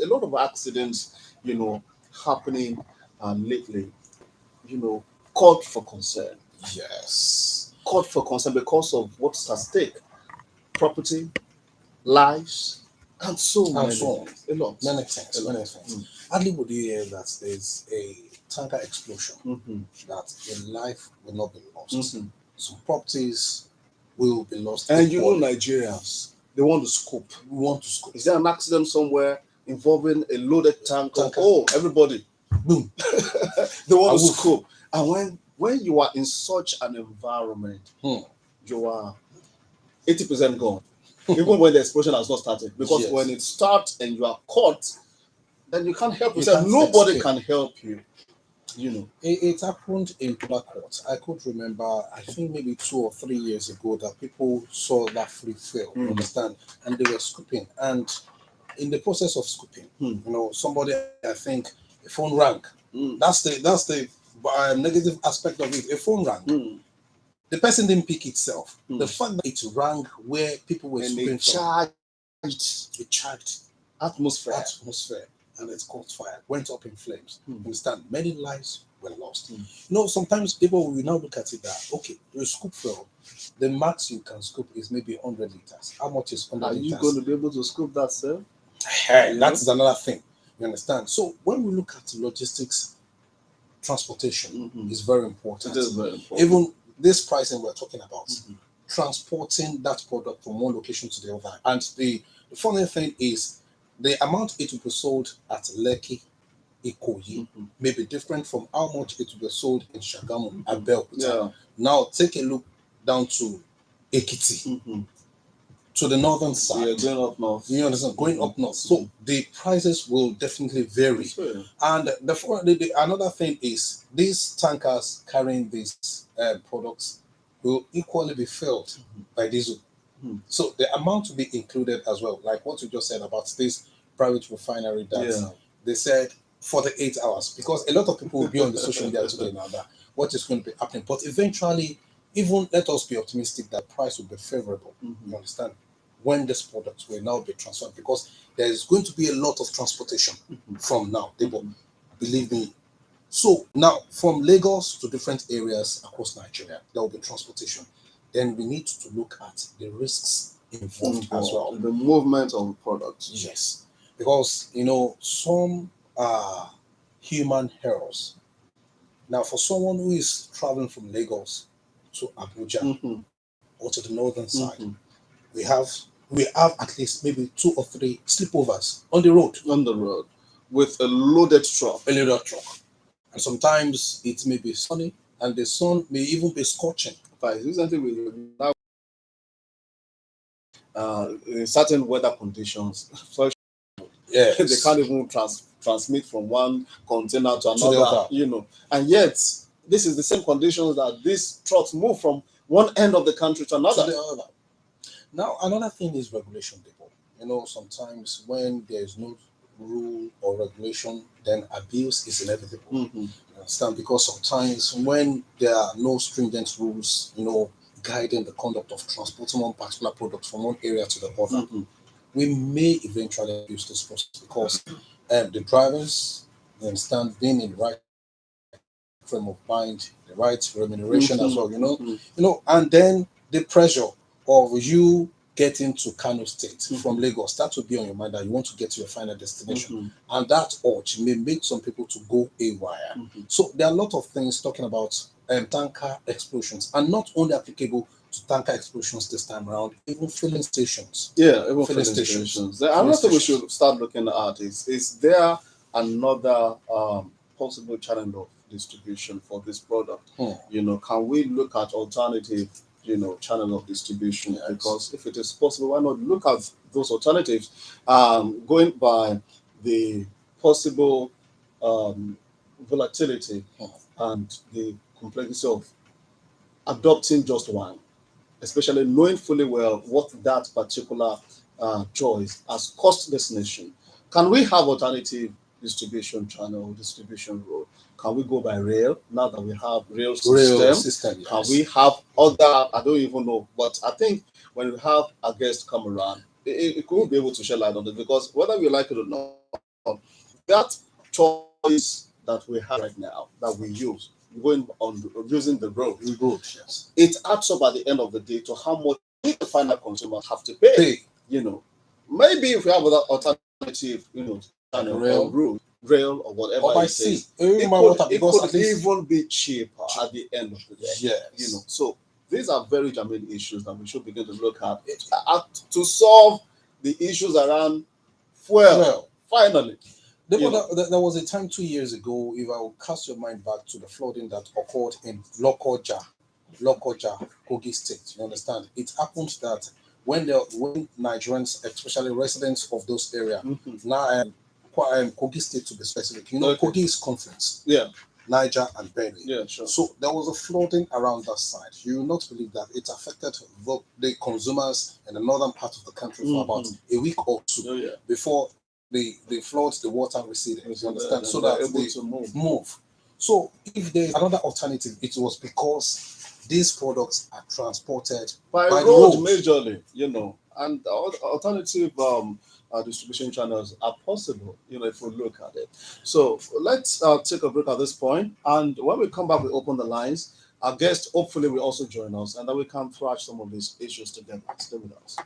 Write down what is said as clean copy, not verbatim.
a lot of accidents, happening lately, called for concern. Yes. Called for concern because of what's at stake: property, lives, and so And many so on. things. A lot. Many A things, lot. many things. Hardly would you hear that there's a tanker explosion, Mm-hmm. that a life will not be lost. Mm-hmm. Some properties will be lost. And equally. Nigerians, they want to scoop. We want to scoop. Is there an accident somewhere involving a loaded tanker? Tanker. Oh, everybody, Boom. they want to Awoof. scoop. And when you are in such an environment, Hmm. you are 80% gone. Even when the explosion has not started. Because Yes. when it starts and you are caught, then you can't help You yourself. can't Nobody escape. can help you. It happened in Port Harcourt. I could remember, I think maybe 2 or 3 years ago, that people saw that free fill, you Mm. understand, and they were scooping. And in the process of scooping, somebody, I think, a phone rang. Mm. That's the negative aspect of it. A phone rang. Mm. The person didn't pick itself. Mm. The fact that it rang where people were And scooping it from, charged it charged atmosphere. and it caught fire, went up in flames. Mm. Understand? Many lives were lost. Mm. Sometimes people will now look at it that, okay, you scoop fuel, the max you can scoop is maybe 100 liters. How much is 100 Are liters? you going to be able to scoop that, sir? Hey, that is another thing. You understand? So when we look at logistics, transportation is very important. It is very important. Even this pricing we're talking about, transporting that product from one location to the other. And the funny thing is, the amount it will be sold at Lekki, Ikoyi, may be different from how much it will be sold in Shagamu, Abeokuta. Yeah. Now take a look down to Ekiti, to the northern side. Yeah, going up north. You understand? Going up north. So the prices will definitely vary. Sure. And another thing is, these tankers carrying these products will equally be filled by diesel. So the amount to be included as well, like what you just said about this private refinery that they said 48 hours, because a lot of people will be on the social media today now that what is going to be happening. But eventually, even let us be optimistic that price will be favorable. You understand? When this product will now be transferred, because there is going to be a lot of transportation from now. Believe me. So now, from Lagos to different areas across Nigeria, there will be transportation. Then we need to look at the risks involved as well. The movement of products. Yes, because some are human errors. Now, for someone who is traveling from Lagos to Abuja or to the northern side, we have at least maybe 2 or 3 sleepovers on the road. With a loaded truck. And sometimes it may be sunny, and the sun may even be scorching. Recently, we now in certain weather conditions, Yes. they can't even transmit from one container to the another, other. And yet, this is the same conditions that these trucks move from one end of the country to another. Now, another thing is regulation, people. Sometimes when there is no rule or regulation, then abuse is inevitable. You understand? Because sometimes when there are no stringent rules, guiding the conduct of transporting one particular product from one area to the other, we may eventually abuse this process, because the drivers, you understand, being in the right frame of mind, the right remuneration as well, and then the pressure of you getting to Kano State from Lagos, that will be on your mind, that you want to get to your final destination. And that urge may make some people to go haywire. So there are a lot of things talking about tanker explosions, and not only applicable to tanker explosions this time around, even filling stations. Yeah, even filling stations. Another thing we should start looking at is there another possible channel of distribution for this product? Can we look at alternative channel of distribution? Yes. Because if it is possible, why not look at those alternatives, going by the possible volatility and the complexity of adopting just one, especially knowing fully well what that particular choice has cost this nation. Can we have alternative distribution channel, distribution road? Can we go by rail now that we have rail system? Yes. Can we have other, I don't even know, but I think when we have a guest come around, it could be able to shed light on it, because whether we like it or not, that choice that we have right now that we use going on using the road, Good, yes. it adds up at the end of the day to how much the final consumer have to pay. Pay. You know, maybe if we have other alternative, Like channel rail. or route, rail or whatever Or by it sea. is, Even it by could, water, it because could at least even be cheaper at the end of the day. yes. So these are very germane issues that we should begin to look at to solve the issues around fuel. Well, Finally, there was a time 2 years ago, if I will cast your mind back to the flooding that occurred in Lokoja, Kogi State. You understand? It happened that when Nigerians, especially residents of those areas, now Kogi State to be specific, Okay. Kogi is confluence, yeah, Niger and Benue. yeah, sure. So there was a flooding around that side. You will not believe that it affected the consumers in the northern part of the country for about a week or two Oh, yeah. before the floods, the water receded. You understand? So they're that able they to move. move. So if there's another alternative, it was because these products are transported by the road road. majorly, and alternative distribution channels are possible, if we look at it. So let's take a break at this point, and when we come back, we open the lines. Our guest hopefully will also join us, and then we can thrash some of these issues together. Stay with us.